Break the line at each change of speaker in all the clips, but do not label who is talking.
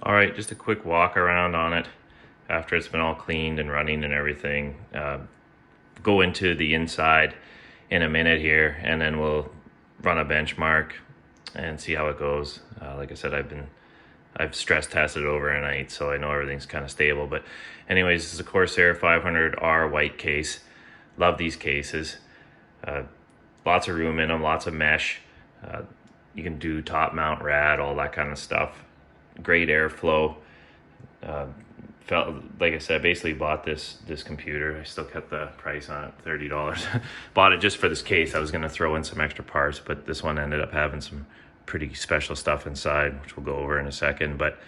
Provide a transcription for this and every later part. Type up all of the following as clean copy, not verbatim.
All right, just a quick walk around on it after it's been all cleaned and running and everything. Go into the inside in a minute here, and then we'll run a benchmark and see how it goes. Like I said, I've stress tested it overnight, so I know everything's kind of stable. But anyways, this is a Corsair 500R white case. Love these cases. Lots of room in them, lots of mesh. You can do top mount rad, all that kind of stuff. Great airflow. Felt like I said, basically bought this computer. I still kept the price on it, $30. Bought it just for this case. I was gonna throw in some extra parts, but this one ended up having some pretty special stuff inside, which we'll go over in a second. But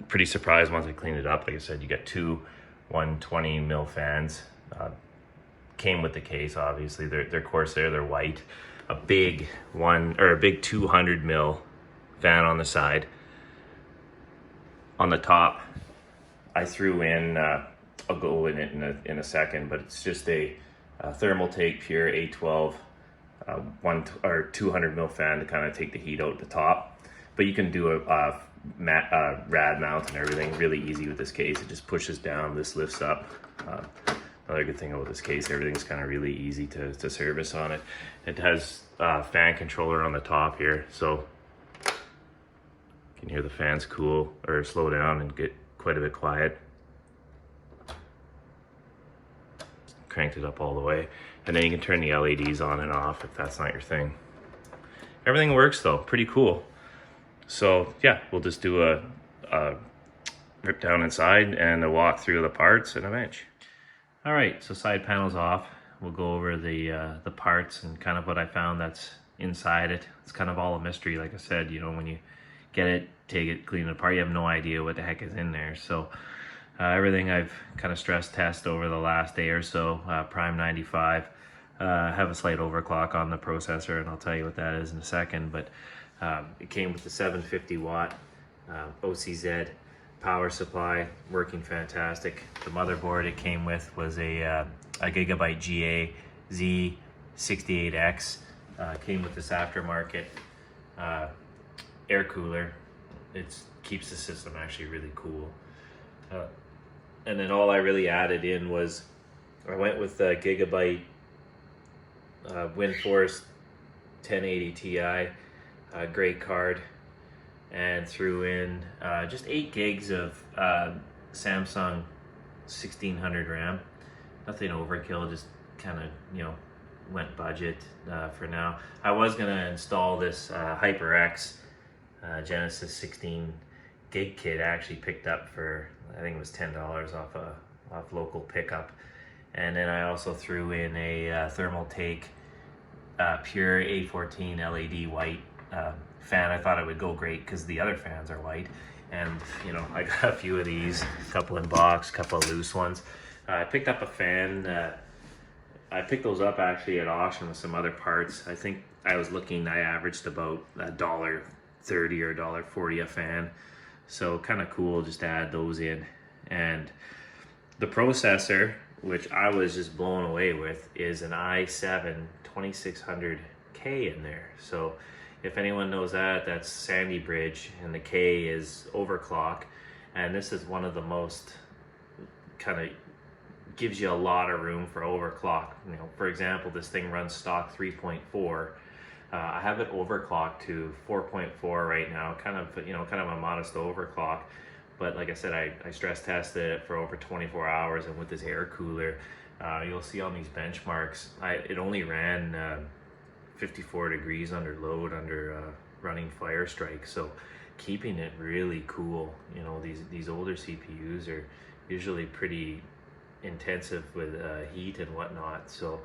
pretty surprised once I cleaned it up. Like I said, you get two 120 mil fans. Came with the case, obviously. They're Corsair, they're white. A big 200 mil fan on the side. On the top, I threw in, I'll go in it in a second, but it's just a thermal take pure A12 200 mil fan to kind of take the heat out at the top. But you can do a rad mount and everything really easy with this case. It just pushes down, this lifts up. Another good thing about this case, everything's kind of really easy to service on it. It has a fan controller on the top here, so you can hear the fans cool or slow down and get quite a bit quiet. Cranked it up all the way. And then you can turn the LEDs on and off if that's not your thing. Everything works though, pretty cool. So yeah, we'll just do a rip down inside and a walk through the parts and a bench. All right, so side panel's off. We'll go over the parts and kind of what I found that's inside it. It's kind of all a mystery. Like I said, you know, when you get it, take it, clean it apart, you have no idea what the heck is in there. So everything I've kind of stress tested over the last day or so. Prime 95. Have a slight overclock on the processor, and I'll tell you what that is in a second. But it came with the 750 watt OCZ power supply, working fantastic. The motherboard it came with was a Gigabyte Ga-z68x. Came with this aftermarket air cooler. It keeps the system actually really cool. And then all I really added in was, I went with the Gigabyte WindForce 1080 Ti, great card, and threw in just 8 gigs of Samsung 1600 RAM. Nothing overkill, just kind of, you know, went budget for now. I was gonna install this HyperX Genesis 16 gig kit. I actually picked up for, I think it was $10 off local pickup. And then I also threw in a thermal take pure A14 LED white fan. I thought it would go great because the other fans are white. And you know, I got a few of these, a couple in box, a couple of loose ones. I picked up a fan. I picked those up actually at auction with some other parts. I think I was looking, I averaged about $1.30 or $1.40 a fan. So kind of cool just to add those in. And the processor, which I was just blown away with, is an i7 2600K in there. So if anyone knows that, that's Sandy Bridge, and the K is overclock. And this is one of the most kind of gives you a lot of room for overclock. You know, for example, this thing runs stock 3.4. I have it overclocked to 4.4 right now, kind of a modest overclock. But like I said, I stress tested it for over 24 hours, and with this air cooler, you'll see on these benchmarks, it only ran 54 degrees under load, under running fire strike. So keeping it really cool. You know, these older CPUs are usually pretty intensive with heat and whatnot. So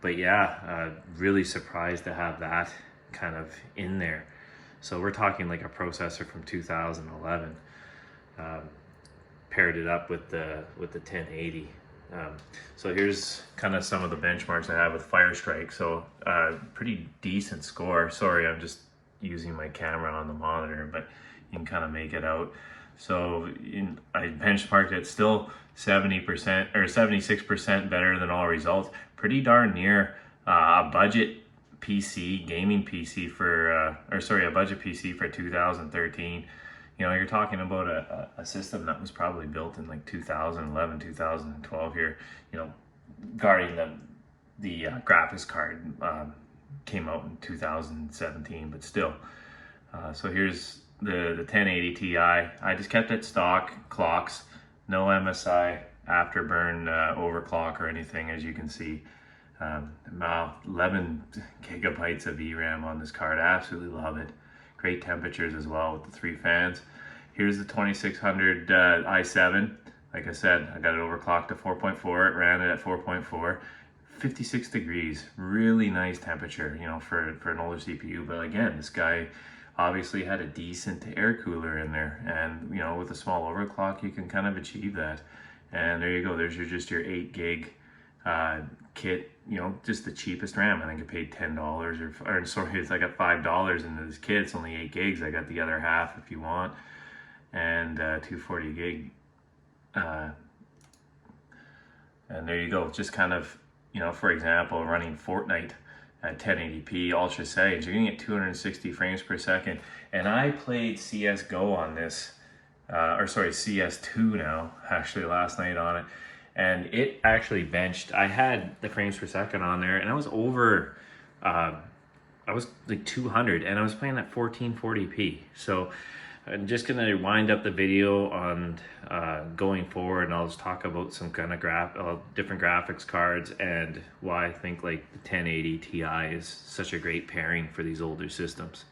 but yeah, really surprised to have that kind of in there. So we're talking like a processor from 2011. Paired it up with the 1080. So here's kind of some of the benchmarks I have with Firestrike. So pretty decent score. Sorry, I'm just using my camera on the monitor, but you can kind of make it out. So I benchmarked it, still 70% or 76% better than all results. Pretty darn near a budget PC, gaming PC for, or sorry, a budget PC for 2013. You know, you're talking about a system that was probably built in like 2011, 2012 here, you know, guarding the graphics card came out in 2017, but still. So here's the 1080 Ti. I just kept it stock clocks, no MSI, afterburn, overclock or anything, as you can see. 11 gigabytes of VRAM on this card. I absolutely love it. Great temperatures as well with the 3 fans. Here's the 2600 i7. Like I said, I got it overclocked to 4.4. It ran it at 4.4. 56 degrees. Really nice temperature, you know, for an older CPU. But again, this guy obviously had a decent air cooler in there, and you know, with a small overclock you can kind of achieve that. And there you go, there's just your 8 gig kit, you know, just the cheapest RAM. I think I paid $10 or sorry, I got $5 into this kit. It's only 8 gigs. I got the other half if you want, and 240 gig. And there you go, just kind of, you know, for example, running Fortnite at 1080p ultra settings, you're gonna get 260 frames per second. And I played CSGO on this, or sorry, CS2 now, actually last night on it. And it actually benched, I had the frames per second on there, and I was over, I was like 200, and I was playing at 1440p. So I'm just gonna wind up the video on going forward, and I'll just talk about some kind of different graphics cards and why I think like the 1080 Ti is such a great pairing for these older systems.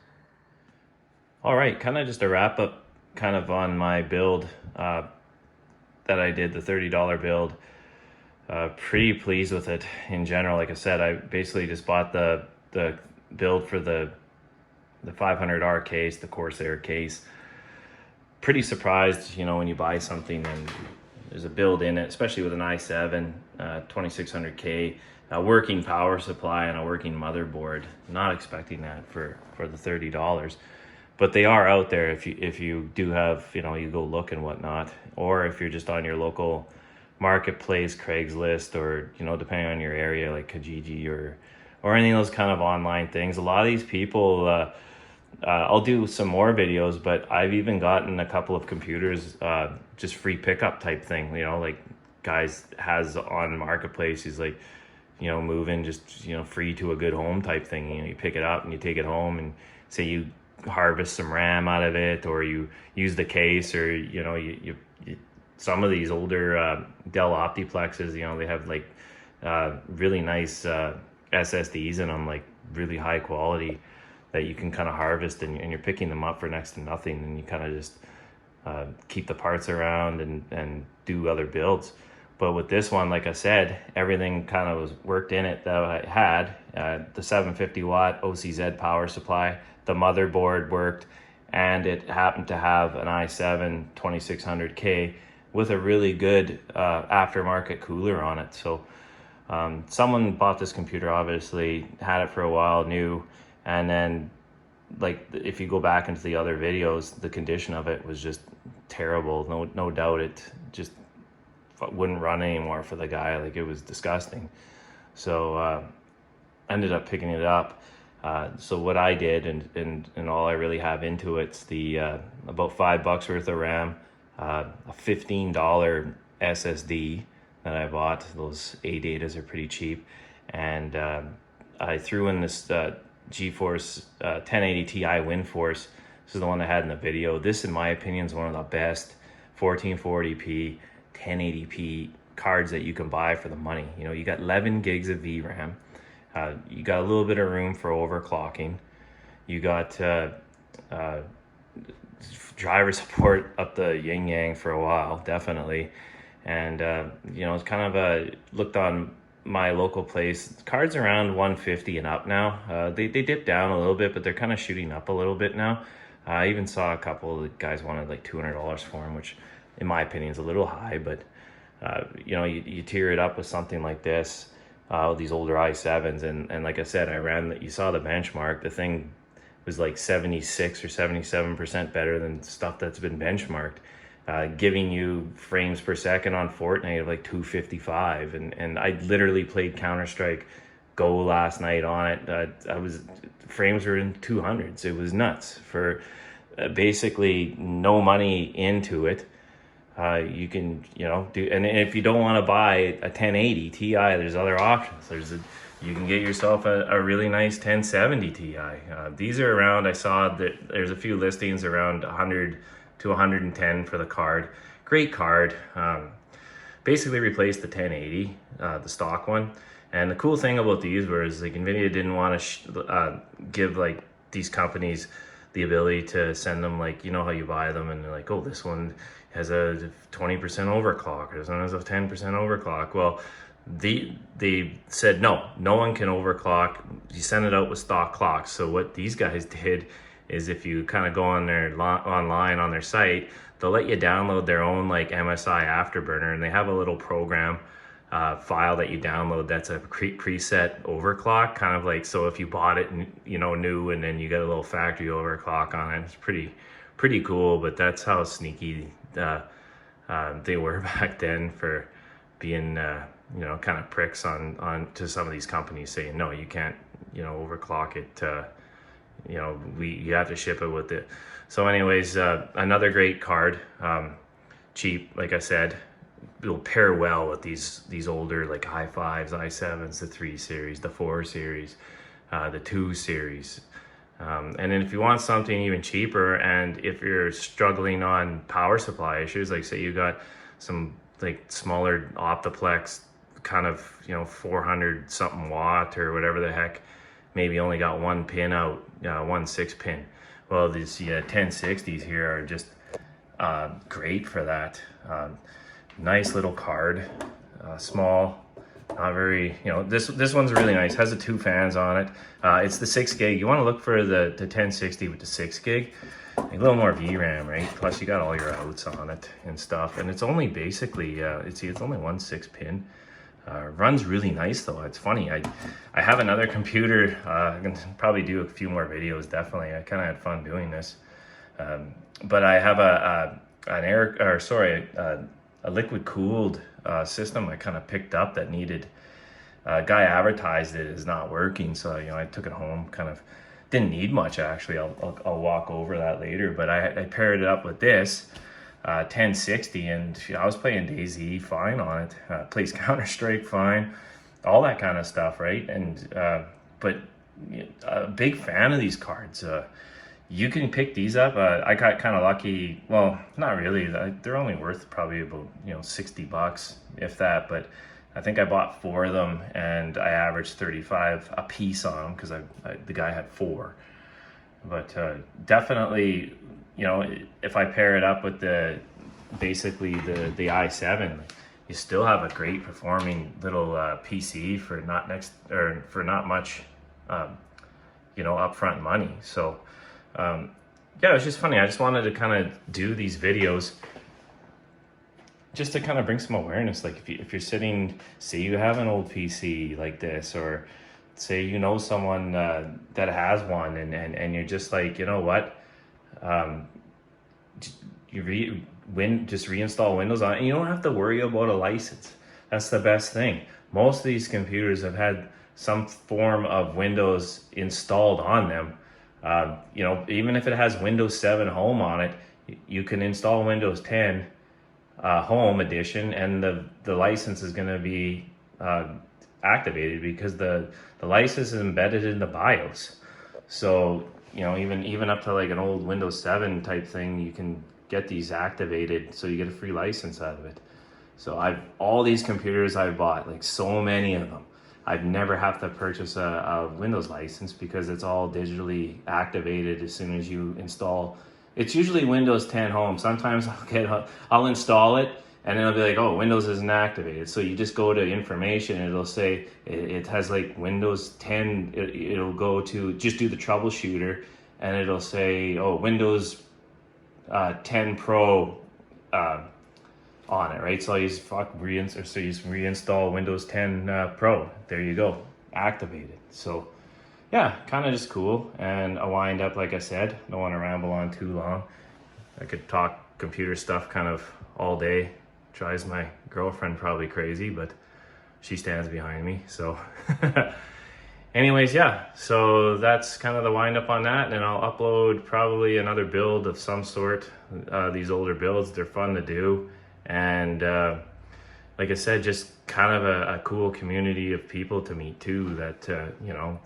All right, kind of just a wrap up kind of on my build that I did, the $30 build. Pretty pleased with it in general. Like I said, I basically just bought the build for the 500R case, the Corsair case. Pretty surprised, you know, when you buy something and there's a build in it, especially with an i7 2600K, a working power supply and a working motherboard. Not expecting that for the $30. But they are out there if you do have, you know, you go look and whatnot, or if you're just on your local marketplace, Craigslist, or, you know, depending on your area, like Kijiji or any of those kind of online things. A lot of these people, I'll do some more videos, but I've even gotten a couple of computers, just free pickup type thing, you know, like guys has on marketplace, he's like, you know, moving just, you know, free to a good home type thing. You know, you pick it up and you take it home, and say you harvest some RAM out of it, or you use the case, or, you know, you some of these older Dell Optiplexes, you know, they have like really nice SSDs in them, like really high quality, that you can kind of harvest, and you're picking them up for next to nothing, and you kind of just keep the parts around and do other builds. But with this one, like I said, everything kind of was worked in it that I had. The 750 watt OCZ power supply, the motherboard worked, and it happened to have an i7 2600K with a really good aftermarket cooler on it. So someone bought this computer, obviously had it for a while, knew, and then, like, if you go back into the other videos, the condition of it was just terrible. No doubt it just wouldn't run anymore for the guy. Like, it was disgusting. So ended up picking it up. So what I did, and all I really have into it's the about $5 worth of RAM, a $15 SSD that I bought. Those ADATAs are pretty cheap, and I threw in this GeForce 1080 Ti WindForce. This is the one I had in the video. This, in my opinion, is one of the best 1440p 1080p cards that you can buy for the money. You know, you got 11 gigs of VRAM. You got a little bit of room for overclocking. You got driver support up the yin yang for a while, definitely. And you know, it's kind of looked on my local place, cards around 150 and up now. They dip down a little bit, but they're kind of shooting up a little bit now. I even saw a couple of guys wanted like $200 for them, which in my opinion is a little high, but you know, you tier it up with something like this, these older i7s, and like I said, you saw the benchmark. The thing was like 76 or 77% better than stuff that's been benchmarked, giving you frames per second on Fortnite of like 255, and I literally played Counter-Strike go last night on it. Frames were in 200s. It was nuts for basically no money into it. You can, do, and if you don't want to buy a 1080 Ti, there's other options. You can get yourself a really nice 1070 Ti. These are around, I saw that there's a few listings around 100 to 110 for the card. Great card. Basically replaced the 1080, the stock one. And the cool thing about these was like NVIDIA didn't want to give like these companies the ability to send them, like, how you buy them and they're like, oh, this one has a 20% overclock, or this one has a 10% overclock. Well, they said no one can overclock. You send it out with stock clocks. So what these guys did is, if you kind of go on their online on their site, they'll let you download their own like MSI Afterburner, and they have a little program file that you download that's a preset overclock, kind of like, so if you bought it new, and then you get a little factory overclock on it, it's pretty cool. But that's how sneaky they were back then for being kind of pricks on to some of these companies, saying no, you can't overclock it. You have to ship it with it. So anyways, another great card, cheap, like I said. It'll pair well with these older like i5s, i7s, the 3 series, the 4 series, the 2 series. And then if you want something even cheaper, and if you're struggling on power supply issues, like say you got some like smaller Optiplex, kind of 400 something watt or whatever the heck, maybe only got one pin out, 1 6-pin. Well, these 1060s here are just great for that. Nice little card, small, not very, this one's really nice, has the 2 fans on it. It's the 6 gig. You want to look for the 1060 with the 6 gig, a little more VRAM, right? Plus you got all your outs on it and stuff, and it's only basically it's only 1 6-pin. Runs really nice though. It's funny, I have another computer. I can probably do a few more videos, definitely. I kind of had fun doing this, but I have a liquid cooled system I kind of picked up that needed, guy advertised it is not working, so I took it home. Kind of didn't need much actually. I'll walk over that later, but I paired it up with this 1060, and I was playing DayZ fine on it. Plays Counter-Strike fine, all that kind of stuff, right? And but a big fan of these cards. You can pick these up. I got kind of lucky. Well, not really. They're only worth probably about $60, if that. But I think I bought 4 of them, and I averaged 35 a piece on them because the guy had 4. But definitely, if I pair it up with basically the i7, you still have a great performing little PC for not much upfront money. So. Yeah, it was just funny. I just wanted to kind of do these videos just to kind of bring some awareness. Like if you're sitting, say you have an old PC like this, or say someone that has one, and you're just like, what, just reinstall Windows on it, and you don't have to worry about a license. That's the best thing. Most of these computers have had some form of Windows installed on them. Even if it has Windows 7 Home on it, you can install Windows 10 Home Edition, and the license is going to be activated because the license is embedded in the BIOS. So even up to like an old Windows 7 type thing, you can get these activated, so you get a free license out of it. So all these computers I've bought, like so many of them, I've never have to purchase a Windows license because it's all digitally activated as soon as you install. It's usually Windows 10 Home. Sometimes I'll install it and it'll be like, oh, Windows isn't activated. So you just go to information and it'll say it has like Windows 10. It'll go to just do the troubleshooter, and it'll say, oh, Windows 10 Pro on it, right? So you just reinstall Windows 10 Pro. There you go, activated. So yeah, kind of just cool. And I wind up, like I said, don't want to ramble on too long. I could talk computer stuff kind of all day. Drives my girlfriend probably crazy, but she stands behind me. So anyways, yeah, so that's kind of the wind up on that, and I'll upload probably another build of some sort. These older builds, they're fun to do, and like I said, just kind of a cool community of people to meet too, that you know,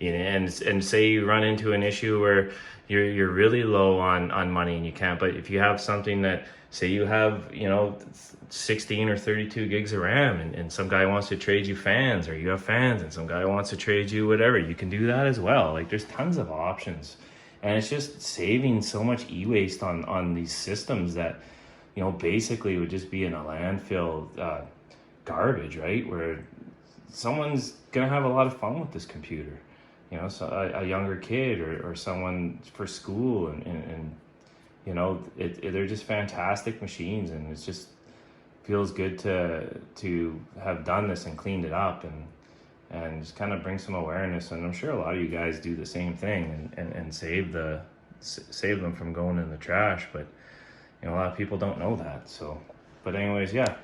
and say you run into an issue where you're really low on money and you can't, but if you have something that, say you have, you know, 16 or 32 gigs of RAM, and some guy wants to trade you fans, or you have fans and some guy wants to trade you whatever, you can do that as well. Like, there's tons of options, and it's just saving so much e-waste on these systems that, you know, basically would just be in a landfill garbage, right? Where someone's gonna have a lot of fun with this computer, you know, so a younger kid, or someone for school, and you know, they're just fantastic machines, and it's just feels good to have done this and cleaned it up, and just kind of bring some awareness. And I'm sure a lot of you guys do the same thing, and save them from going in the trash, but you know, a lot of people don't know that. So, but anyways, yeah,